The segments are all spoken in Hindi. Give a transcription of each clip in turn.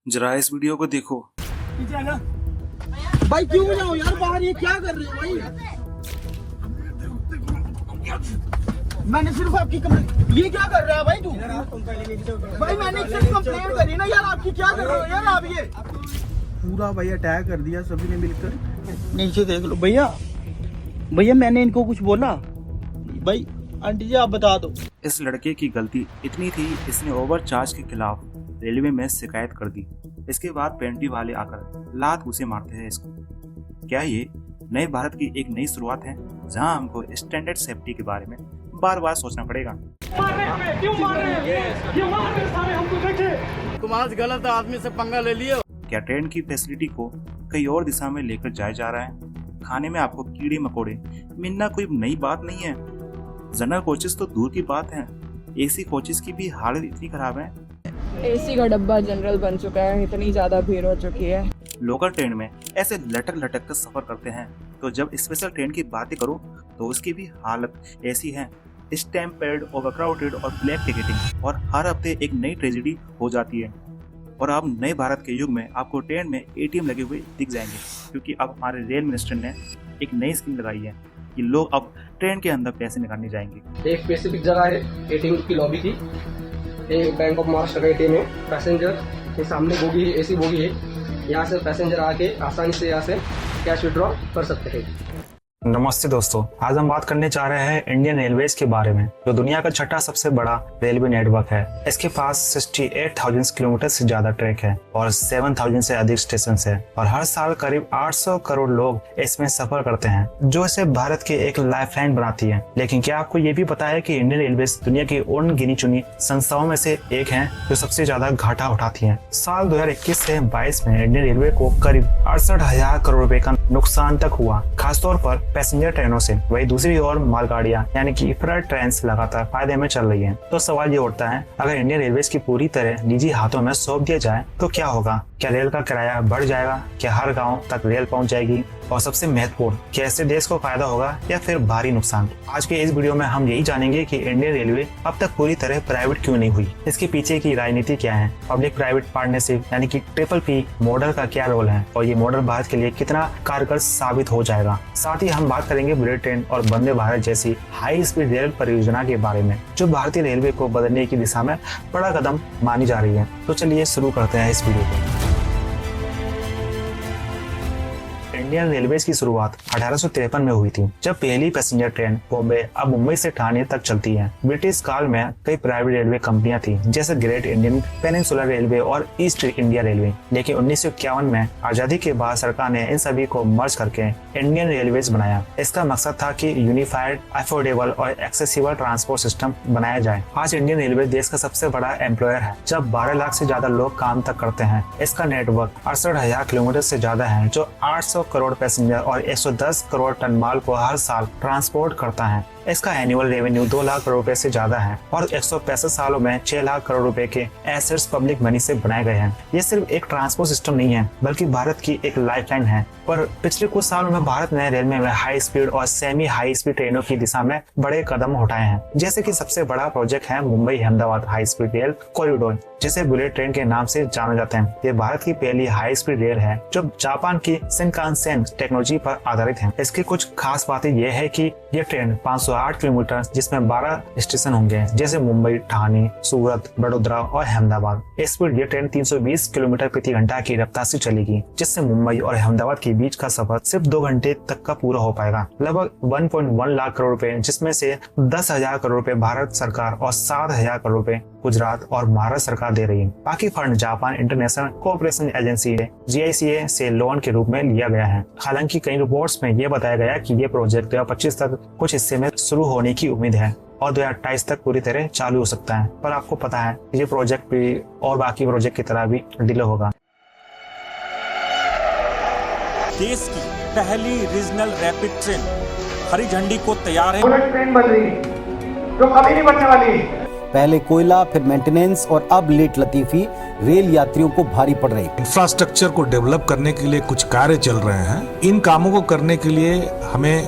जरा इस वीडियो को देखो। भाई क्यों जाओ यार बाहर, ये क्या कर रहे हो भाई? मैंने सिर्फ आपकी कंप्लेंट, ये क्या कर रहा है भाई तू? भाई मैंने सिर्फ कंप्लेंट करी ना यार, आपकी क्या कर रहे हो यार आप? ये पूरा भाई अटैक कर दिया सभी ने मिलकर। नीचे देख लो भैया, भैया मैंने इनको कुछ बोला? भाई आंटी जी आप बता दो। इस लड़के की गलती इतनी थी, इसने ओवरचार्ज के खिलाफ रेलवे में शिकायत कर दी। इसके बाद पेंटी वाले आकर लात घूंसे मारते हैं इसको। क्या ये नए भारत की एक नई शुरुआत है, जहां हमको स्टैंडर्ड सेफ्टी के बारे में बार बार सोचना पड़ेगा? तुम आज गलत आदमी से पंगा ले लिए। क्या ट्रेन की फैसिलिटी को कई और दिशा में लेकर जाया जा रहा है? खाने में आपको कीड़े मकोड़े मिलना कोई नई बात नहीं है। जनरल कोचेस तो दूर की बात है, एसी कोचेस की भी हालत इतनी खराब है। एसी का डब्बा जनरल बन चुका है, इतनी ज्यादा भीड़ हो चुकी है। लोकल ट्रेन में ऐसे लटक लटक कर सफर करते हैं, तो जब स्पेशल ट्रेन की बातें करो तो उसकी भी हालत ऐसी है। स्टैम्पेड, ओवरक्राउडेड और ब्लैक टिकटिंग, और हर हफ्ते एक नई ट्रेजेडी हो जाती है। और अब नए भारत के युग में आपको ट्रेन में एटीएम लगे हुए दिख जाएंगे, क्योंकि अब हमारे रेल मिनिस्टर ने एक नई स्कीम लगाई है कि लोग अब ट्रेन के अंदर पैसे निकालने जाएंगे। एक स्पेसिफिक जगह है एटीएम की लॉबी की, एक बैंक ऑफ महाराष्ट्र का एटीएम है। पैसेंजर के सामने बोगी है, एसी बोगी है, यहाँ से पैसेंजर आके आसानी से यहाँ से कैश विड्रॉ कर सकते हैं। नमस्ते दोस्तों, आज हम बात करने जा रहे हैं इंडियन रेलवेज के बारे में, जो दुनिया का छठा सबसे बड़ा रेलवे नेटवर्क है। इसके पास 68,000 किलोमीटर से ज्यादा ट्रैक है और 7,000 से अधिक स्टेशन है, और हर साल करीब 800 करोड़ लोग इसमें सफर करते हैं, जो इसे भारत की एक लाइफलाइन बनाती है। लेकिन क्या आपको ये भी पता है कि इंडियन रेलवेज दुनिया की उन गिनी चुनी संस्थाओं में से एक है जो सबसे ज्यादा घाटा उठाती है? साल 2021 से 22 में इंडियन रेलवे को करीब 68,000 करोड़ रुपए का नुकसान तक हुआ, खासतौर पर पैसेंजर ट्रेनों से। वही दूसरी ओर मालगाड़ियां यानी कि फ्रेट ट्रेन लगातार फायदे में चल रही हैं। तो सवाल ये उठता है, अगर इंडियन रेलवेज की पूरी तरह निजी हाथों में सौंप दिया जाए तो क्या होगा? क्या रेल का किराया बढ़ जाएगा? क्या हर गांव तक रेल पहुंच जाएगी? और सबसे महत्वपूर्ण, क्या इससे देश को फायदा होगा या फिर भारी नुकसान? आज के इस वीडियो में हम यही जानेंगे कि इंडियन रेलवे अब तक पूरी तरह प्राइवेट क्यों नहीं हुई, इसके पीछे की राजनीति क्या है, पब्लिक प्राइवेट पार्टनरशिप यानी कि PPP मॉडल का क्या रोल है, और ये मॉडल भारत के लिए कितना कारगर साबित हो जाएगा। साथ ही हम बात करेंगे बुलेट ट्रेन और वंदे भारत जैसी हाई स्पीड रेल परियोजना के बारे में, जो भारतीय रेलवे को बदलने की दिशा में बड़ा कदम मानी जा रही है। तो चलिए शुरू करते हैं इस वीडियो को। इंडियन रेलवेज की शुरुआत 1853 में हुई थी, जब पहली पैसेंजर ट्रेन बॉम्बे अब मुंबई से ठाणे तक चलती है। ब्रिटिश काल में कई प्राइवेट रेलवे कंपनियां थी, जैसे ग्रेट इंडियन पेनिनसुलर रेलवे और ईस्ट इंडिया रेलवे। लेकिन 1951 में आजादी के बाद सरकार ने इन सभी को मर्ज करके इंडियन रेलवेज बनाया। इसका मकसद था कि यूनिफाइड, अफोर्डेबल और एक्सेसिबल ट्रांसपोर्ट सिस्टम बनाया जाए। आज इंडियन रेलवे देश का सबसे बड़ा एम्प्लॉयर है, जब 12 लाख से ज्यादा लोग काम तक करते हैं। इसका नेटवर्क 68,000 किलोमीटर से ज्यादा है, जो 800 करोड़ पैसेंजर और 110 करोड़ टन माल को हर साल ट्रांसपोर्ट करता है। इसका एनुअल रेवेन्यू 2 लाख करोड़ रुपए से ज्यादा है, और 165 सालों में 6 लाख करोड़ रुपए के एसेट्स पब्लिक मनी से बनाए गए हैं। ये सिर्फ एक ट्रांसपोर्ट सिस्टम नहीं है, बल्कि भारत की एक लाइफलाइन है। पर पिछले कुछ सालों में भारत ने रेलवे में हाई स्पीड और सेमी हाई स्पीड ट्रेनों की दिशा में बड़े कदम उठाए हैं, जैसे कि सबसे बड़ा प्रोजेक्ट है Mumbai Ahmedabad high speed rail corridor, जिसे बुलेट ट्रेन के नाम से जाना जाता है। ये भारत की पहली हाई स्पीड रेल है, जो जापान की शिनकानसेन टेक्नोलॉजी पर आधारित है। इसकी कुछ खास बातें यह है कि ये ट्रेन 508 किलोमीटर, जिसमें 12 स्टेशन होंगे, जैसे मुंबई, ठाणे, सूरत, बड़ोदरा और अहमदाबाद। इस स्पीड ये ट्रेन 320 किलोमीटर प्रति घंटा की रफ्तार से चलेगी, जिससे मुंबई और अहमदाबाद के बीच का सफर सिर्फ 2 घंटे तक का पूरा हो पाएगा। लगभग 1.1 लाख करोड़ रुपए, जिसमें से 10,000 करोड़ रुपए भारत सरकार और 7,000 करोड़ रुपए गुजरात और महाराष्ट्र सरकार दे रही है। बाकी fund Japan international cooperation agency GICA से लोन के रूप में लिया गया है। हालांकि कई रिपोर्ट्स में यह बताया गया कि ये प्रोजेक्ट 2025 तक कुछ हिस्से में शुरू होने की उम्मीद है, और 2028 तक पूरी तरह चालू हो सकता है। पर आपको पता है ये प्रोजेक्ट भी और बाकी प्रोजेक्ट की तरह भी डिले होगा। देश की पहली रीजनल रैपिड ट्रेन हरी झंडी को तैयार है। बुलेट ट्रेन बन रही है जो कभी नहीं बनने वाली है। पहले कोयला, फिर मेंटेनेंस और अब लेट लतीफी रेल यात्रियों को भारी पड़ रही। इंफ्रास्ट्रक्चर को डेवलप करने के लिए कुछ कार्य चल रहे हैं। इन कामों को करने के लिए हमें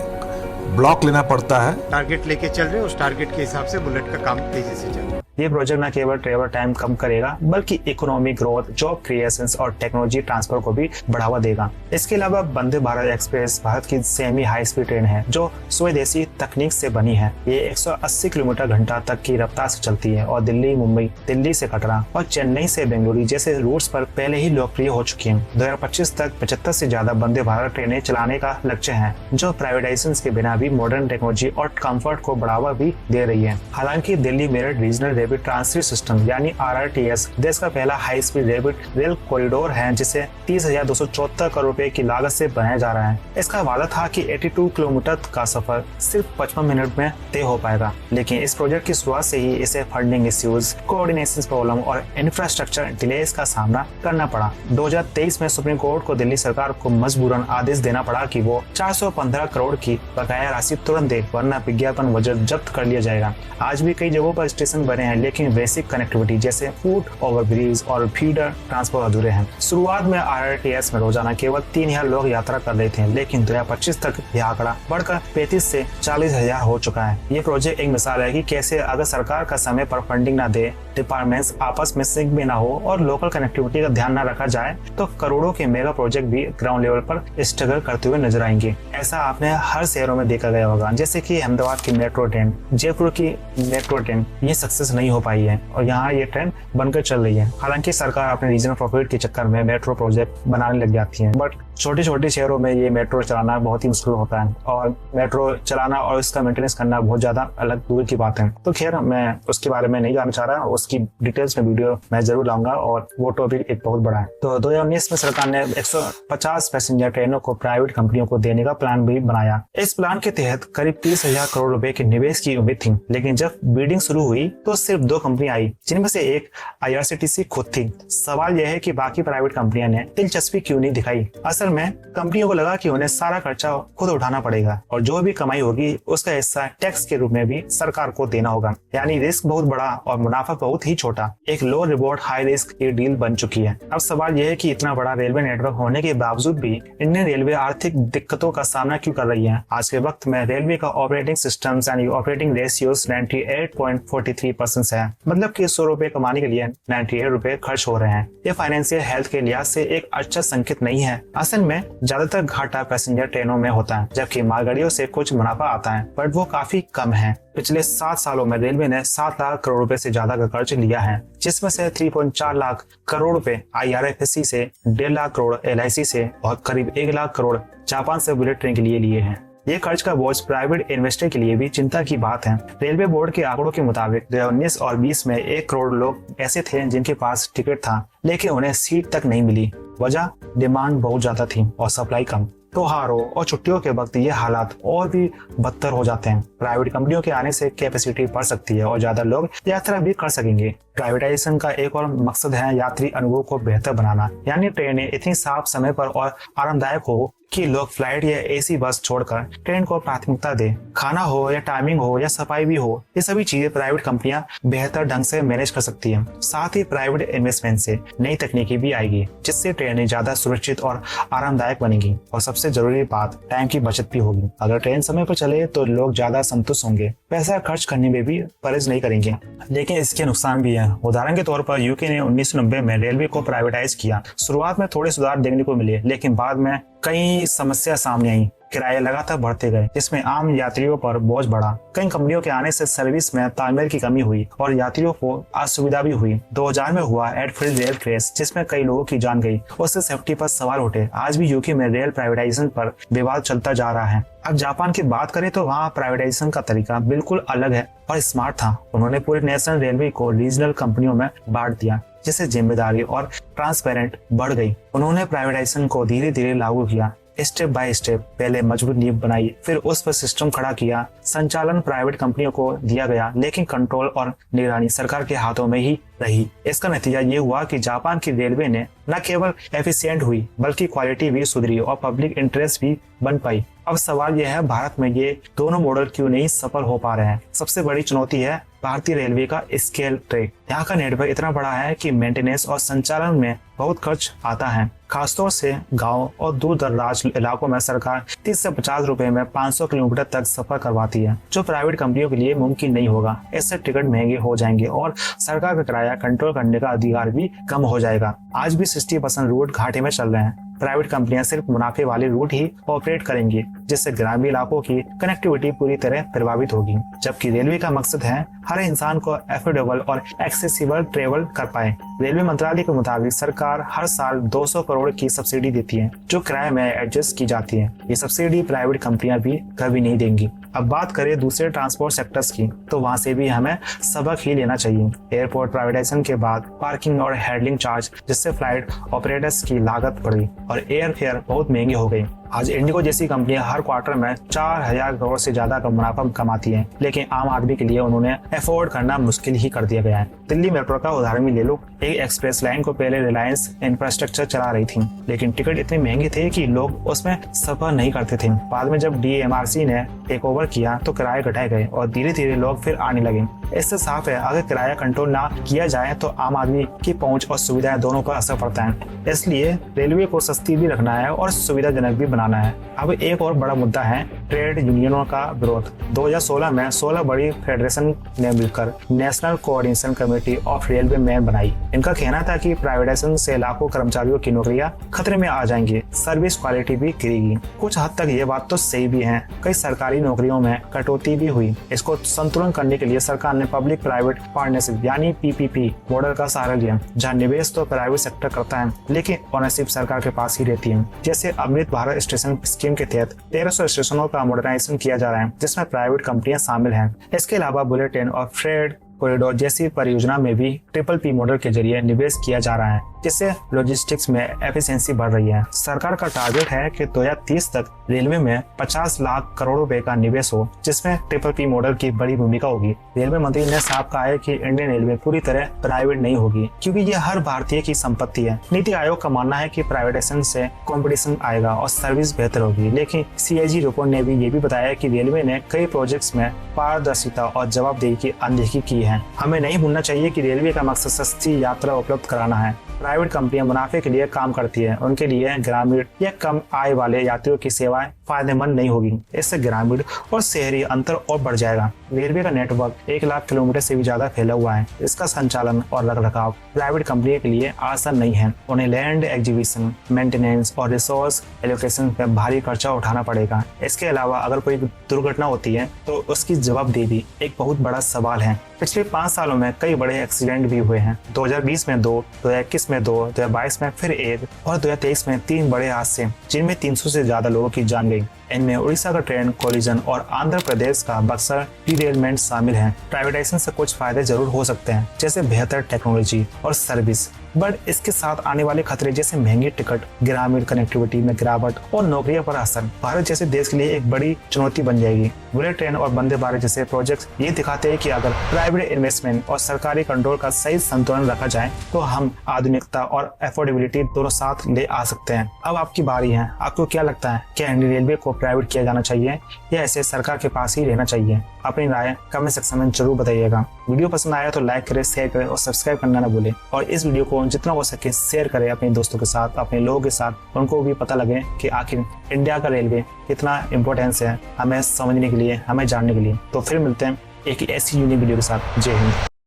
ब्लॉक लेना पड़ता है। टारगेट लेके चल रहे हैं, उस टारगेट के हिसाब से बुलेट का काम तेजी से चल रहा है। ये प्रोजेक्ट न केवल ट्रेवल टाइम कम करेगा बल्कि इकोनॉमिक ग्रोथ, जॉब क्रिएशंस और टेक्नोलॉजी ट्रांसफर को भी बढ़ावा देगा। इसके अलावा वंदे भारत एक्सप्रेस भारत की सेमी हाई स्पीड ट्रेन है जो स्वदेशी तकनीक से बनी है। ये 180 किलोमीटर घंटा तक की रफ्तार से चलती है और दिल्ली मुंबई, दिल्ली से कटरा और चेन्नई से बेंगलुरु जैसे रूट्स पर पहले ही लोकप्रिय हो चुकी है। 2025 तक 75 से ज्यादा वंदे भारत ट्रेनें चलाने का लक्ष्य है जो प्राइवेटाइजेशन के बिना भी मॉडर्न टेक्नोलॉजी और कंफर्ट को बढ़ावा भी दे रही है। हालांकि Delhi Meerut regional rapid transit system यानी RRTS देश का पहला high speed rapid rail corridor है जिसे 30,274 करोड़ रुपए की लागत से बनाया जा रहा है। इसका वादा था कि 82 किलोमीटर का सफर सिर्फ 55 मिनट में तय हो पाएगा, लेकिन इस प्रोजेक्ट की शुरुआत से ही इसे फंडिंग इश्यूज, कोऑर्डिनेशन प्रॉब्लम और इंफ्रास्ट्रक्चर डिलेज का सामना करना पड़ा। 2023 में सुप्रीम कोर्ट को दिल्ली सरकार को मजबूरन आदेश देना पड़ा कि वो 415 करोड़ की बकाया राशि तुरंत दे, वरना विज्ञापन बजट जब्त कर लिया जाएगा। आज भी कई जगहों पर स्टेशन बने हैं लेकिन बेसिक कनेक्टिविटी जैसे फुट ओवरब्रिज और फीडर ट्रांसपोर्ट अधूरे हैं। शुरुआत में RRTS में रोजाना केवल 3,000 लोग यात्रा कर रहे थे, लेकिन 2025 तक यह आंकड़ा बढ़कर 35 से 40,000 हो चुका है। ये प्रोजेक्ट एक मिसाल है कि कैसे अगर सरकार का समय पर फंडिंग न दे, डिपार्टमेंट्स आपस में सिंक भी ना हो और लोकल कनेक्टिविटी का ध्यान न रखा जाए तो करोड़ों के मेगा प्रोजेक्ट भी ग्राउंड लेवल पर स्ट्रगल करते हुए नजर आएंगे। ऐसा आपने हर शहरों में देखा गया होगा, जैसे कि अहमदाबाद की मेट्रो ट्रेन, जयपुर की मेट्रो ट्रेन, ये सक्सेस नहीं हो पाई है और यहाँ ये ट्रेन बनकर चल रही है। हालांकि सरकार अपने रीजनल प्रॉफिट के चक्कर में मेट्रो प्रोजेक्ट बनाने लग जाती है, बट छोटे छोटे शहरों में ये मेट्रो चलाना बहुत ही मुश्किल होता है और मेट्रो चलाना और इसका मेंटेनेंस करना बहुत ज्यादा अलग दूर की बात है। तो खैर मैं उसके बारे में नहीं जानना चाह रहा, उसकी डिटेल्स में वीडियो मैं जरूर लाऊंगा और वो टॉपिक एक बहुत बड़ा है। तो 2019 में सरकार ने 150 पैसेंजर ट्रेनों को प्राइवेट कंपनियों को देने का प्लान भी बनाया। इस प्लान के तहत करीब 30,000 करोड़ रुपए के निवेश की उम्मीद थी, लेकिन जब बिडिंग शुरू हुई तो सिर्फ 2 कंपनी आई, जिनमें से एक IRCTC खुद थी। सवाल यह है कि बाकी प्राइवेट कंपनियों ने दिलचस्पी क्यों नहीं दिखाई। असल में कंपनियों को लगा कि उन्हें सारा खर्चा खुद उठाना पड़ेगा और जो भी कमाई होगी उसका हिस्सा टैक्स के रूप में भी सरकार को देना होगा, यानी रिस्क बहुत बड़ा और मुनाफा बहुत ही छोटा। एक लो रिवॉर्ड हाई रिस्क की डील बन चुकी है। अब सवाल यह है कि इतना बड़ा रेलवे नेटवर्क होने के बावजूद भी इंडियन रेलवे आर्थिक दिक्कतों का सामना क्यों कर रही है। आज के वक्त में रेलवे का ऑपरेटिंग सिस्टम यानी ऑपरेटिंग रेशियोज 98.43% है, मतलब कि 100 रुपए कमाने के लिए 98 रुपए खर्च हो रहे हैं। ये फाइनेंशियल हेल्थ के लिहाज से एक अच्छा संकेत नहीं है। असल में ज्यादातर घाटा पैसेंजर ट्रेनों में होता है, जबकि मालगाड़ियों से कुछ मुनाफा आता है, बट वो काफी कम है। पिछले 7 सालों में रेलवे ने 7 लाख करोड़ रुपए से ज्यादा का कर्ज लिया है, जिसमें से 3.4 लाख करोड़ रुपए IRFC से, 1.5 लाख करोड़ LIC से और करीब 1 लाख करोड़ जापान से बुलेट ट्रेन के लिए लिए हैं। ये कर्ज का बोझ प्राइवेट इन्वेस्टर के लिए भी चिंता की बात है। रेलवे बोर्ड के आंकड़ों के मुताबिक 2019 और 20 में 1 करोड़ लोग ऐसे थे जिनके पास टिकट था, लेकिन उन्हें सीट तक नहीं मिली। वजह डिमांड बहुत ज्यादा थी और सप्लाई कम। त्योहारों और छुट्टियों के वक्त ये हालात और भी बदतर हो जाते हैं। प्राइवेट कंपनियों के आने से कैपेसिटी बढ़ सकती है और ज्यादा लोग यात्रा भी कर सकेंगे। प्राइवेटाइजेशन का एक और मकसद है यात्री अनुभव को बेहतर बनाना, यानी ट्रेनें इतनी साफ, समय पर और आरामदायक हो कि लोग फ्लाइट या AC बस छोड़कर ट्रेन को प्राथमिकता दें। खाना हो या टाइमिंग हो या सफाई भी हो, ये सभी चीजें प्राइवेट कंपनियां बेहतर ढंग से मैनेज कर सकती हैं। साथ ही प्राइवेट इन्वेस्टमेंट से नई तकनीकी भी आएगी, जिससे ट्रेनें ज्यादा सुरक्षित और आरामदायक बनेगी और सबसे जरूरी बात, टाइम की बचत भी होगी। अगर ट्रेन समय पर चले तो लोग ज्यादा संतुष्ट होंगे, पैसा खर्च करने में भी परहेज नहीं करेंगे। लेकिन इसके नुकसान भी है। उदाहरण के तौर पर यूके ने 1990 में रेलवे को प्राइवेटाइज किया। शुरुआत में थोड़े सुधार देखने को मिले, लेकिन बाद में कई समस्या सामने आई। किराए लगातार बढ़ते गए, जिसमें आम यात्रियों पर बोझ बढ़ा। कई कंपनियों के आने से सर्विस में तालमेल की कमी हुई और यात्रियों को असुविधा भी हुई। 2000 में हुआ एडफील्ड रेल क्रैश, जिसमें कई लोगों की जान गई। उससे सेफ्टी पर सवाल उठे। आज भी यूके में रेल प्राइवेटाइजेशन पर विवाद चलता जा रहा है। अब जापान की बात करें तो वहाँ प्राइवेटाइजेशन का तरीका बिल्कुल अलग है और स्मार्ट था। उन्होंने पूरे नेशनल रेलवे को रीजनल कंपनियों में बांट दिया, जिससे जिम्मेदारी और ट्रांसपेरेंट बढ़ गई। उन्होंने प्राइवेटाइजेशन को धीरे धीरे लागू किया, स्टेप बाय स्टेप। पहले मजबूत नींव बनाई, फिर उस पर सिस्टम खड़ा किया। संचालन प्राइवेट कंपनियों को दिया गया, लेकिन कंट्रोल और निगरानी सरकार के हाथों में ही रही। इसका नतीजा ये हुआ कि जापान की रेलवे ने न केवल एफिशिएंट हुई, बल्कि क्वालिटी भी सुधरी और पब्लिक इंटरेस्ट भी बन पाई। अब सवाल यह है, भारत में ये दोनों मॉडल क्यों नहीं सफल हो पा रहे हैं। सबसे बड़ी चुनौती है भारतीय रेलवे का स्केल ट्रैक। यहाँ का नेटवर्क इतना बड़ा है कि मेंटेनेंस और संचालन में बहुत खर्च आता है। खासतौर से गांव और दूर दराज इलाकों में सरकार 30 से 50 रुपए में 500 किलोमीटर तक सफर करवाती है, जो प्राइवेट कंपनियों के लिए मुमकिन नहीं होगा। इससे टिकट महंगे हो जाएंगे और सरकार का किराया कंट्रोल करने का अधिकार भी कम हो जाएगा। आज भी 60% रूट घाटे में चल रहे हैं। प्राइवेट कंपनियां सिर्फ मुनाफे वाले रूट ही ऑपरेट करेंगी, जिससे ग्रामीण इलाकों की कनेक्टिविटी पूरी तरह प्रभावित होगी। जबकि रेलवे का मकसद है हर इंसान को एफोर्डेबल और एक्सेसिबल ट्रेवल कर पाए। रेलवे मंत्रालय के मुताबिक सरकार हर साल 200 करोड़ की सब्सिडी देती है, जो किराए में एडजस्ट की जाती है। ये सब्सिडी प्राइवेट कंपनियां भी कभी नहीं देंगी। अब बात करें दूसरे ट्रांसपोर्ट सेक्टर्स की, तो वहाँ से भी हमें सबक ही लेना चाहिए। एयरपोर्ट प्राइवेटाइजेशन के बाद पार्किंग और हैंडलिंग चार्ज, जिससे फ्लाइट ऑपरेटर्स की लागत बढ़ी और एयर फेयर बहुत महंगी हो गई। आज इंडिगो जैसी कंपनियां हर क्वार्टर में 4000 करोड़ से ज्यादा का मुनाफा कमाती हैं, लेकिन आम आदमी के लिए उन्होंने अफोर्ड करना मुश्किल ही कर दिया गया है। दिल्ली मेट्रो का उदाहरण भी ले लो। एक एक्सप्रेस लाइन को पहले रिलायंस इंफ्रास्ट्रक्चर चला रही थी, लेकिन टिकट इतने महंगे थे कि लोग उसमें सफर नहीं करते थे। बाद में जब DMRC ने टेक ओवर किया तो किराए घटाए गए और धीरे धीरे लोग फिर आने लगे। इससे साफ है, अगर किराया कंट्रोल ना किया जाए तो आम आदमी की पहुंच और सुविधाएं दोनों पर असर पड़ता है। इसलिए रेलवे को सस्ती भी रखना है और सुविधाजनक भी बनाना है। अब एक और बड़ा मुद्दा है ट्रेड यूनियनों का विरोध। 2016 में 16 बड़ी फेडरेशन ने मिलकर national coordination committee of railway man बनाई। इनका कहना था कि प्राइवेटाइजेशन से लाखों कर्मचारियों की नौकरियां खतरे में आ जाएंगी, सर्विस क्वालिटी भी गिरेगी। कुछ हद तक ये बात तो सही भी है। कई सरकारी नौकरियों में कटौती भी हुई। इसको संतुलन करने के लिए सरकार ने पब्लिक प्राइवेट पार्टनरशिप यानी PPP मॉडल का सहारा लिया, जहाँ निवेश तो प्राइवेट सेक्टर करता है, लेकिन ओनरशिप सरकार के पास ही रहती है। जैसे अमृत भारत स्टेशन स्कीम के तहत 1300 स्टेशनों का मॉडर्नाइजेशन किया जा रहा है, जिसमें प्राइवेट कंपनियां शामिल हैं। इसके अलावा बुलेट ट्रेन और फ्रेट कॉरिडोर जैसी परियोजना में भी PPP मॉडल के जरिए निवेश किया जा रहा है, जिससे लॉजिस्टिक्स में एफिशिएंसी बढ़ रही है। सरकार का टारगेट है कि 2030 तक रेलवे में 50 लाख करोड़ रुपए का निवेश हो, जिसमें PPP मॉडल की बड़ी भूमिका होगी। रेलवे मंत्री ने साफ कहा है कि इंडियन रेलवे पूरी तरह प्राइवेट नहीं होगी, क्योंकि ये हर भारतीय की संपत्ति है। नीति आयोग का मानना है कि प्राइवेटाइजेशन से कंपटीशन आएगा और सर्विस बेहतर होगी, लेकिन CAG रिपोर्ट ने भी ये भी बताया कि रेलवे ने कई प्रोजेक्ट्स में पारदर्शिता और जवाबदेही की अनदेखी की है। हमें नहीं भूलना चाहिए कि रेलवे का मकसद सस्ती यात्रा उपलब्ध कराना है। प्राइवेट कंपनियां मुनाफे के लिए काम करती है, उनके लिए ग्रामीण या कम आय वाले यात्रियों की सेवाएं फायदेमंद नहीं होगी। इससे ग्रामीण और शहरी अंतर और बढ़ जाएगा। रेलवे का नेटवर्क 1 लाख किलोमीटर से भी ज्यादा फैला हुआ है। इसका संचालन और रखरखाव प्राइवेट कंपनी के लिए आसान नहीं है। उन्हें लैंड एक्विजिशन, मेंटेनेंस और रिसोर्स एलोकेशन पर भारी खर्चा उठाना पड़ेगा। इसके अलावा अगर कोई दुर्घटना होती है तो उसकी जवाबदेही एक बहुत बड़ा सवाल है। पिछले 5 सालों में कई बड़े एक्सीडेंट भी हुए हैं। 2020 में 2, 2021 में 2, 2022 में फिर 1 और 2023 में 3 बड़े हादसे, जिनमें 300 से ज्यादा लोगों की जान गई। इनमें उड़ीसा का ट्रेन कोलिजन और आंध्र प्रदेश का बक्सर डिरेलमेंट शामिल हैं। प्राइवेटाइजेशन से कुछ फायदे जरूर हो सकते हैं, जैसे बेहतर टेक्नोलॉजी और सर्विस, बट इसके साथ आने वाले खतरे जैसे महंगे टिकट, ग्रामीण कनेक्टिविटी में गिरावट और नौकरियों पर असर भारत जैसे देश के लिए एक बड़ी चुनौती बन जाएगी। बुलेट ट्रेन और वंदे भारत जैसे प्रोजेक्ट ये दिखाते हैं कि अगर प्राइवेट इन्वेस्टमेंट और सरकारी कंट्रोल का सही संतुलन रखा जाए तो हम आधुनिकता और अफोर्डेबिलिटी दोनों साथ ले आ सकते हैं। अब आपकी बारी है। आपको क्या लगता है, क्या इंडियन रेलवे को प्राइवेट किया जाना चाहिए या ऐसे सरकार के पास ही रहना चाहिए? अपनी राय कमेंट सेक्शन में जरूर बताइएगा। वीडियो पसंद आया तो लाइक करें, शेयर करें और सब्सक्राइब करना ना भूलें। और इस वीडियो को जितना हो सके शेयर करें अपने दोस्तों के साथ, अपने लोगों के साथ, उनको भी पता लगे कि आखिर इंडिया का रेलवे कितना इम्पोर्टेंस है हमें समझने के लिए, हमें जानने के लिए। तो फिर मिलते हैं एक ऐसी यूनिक वीडियो के साथ। जय हिंद।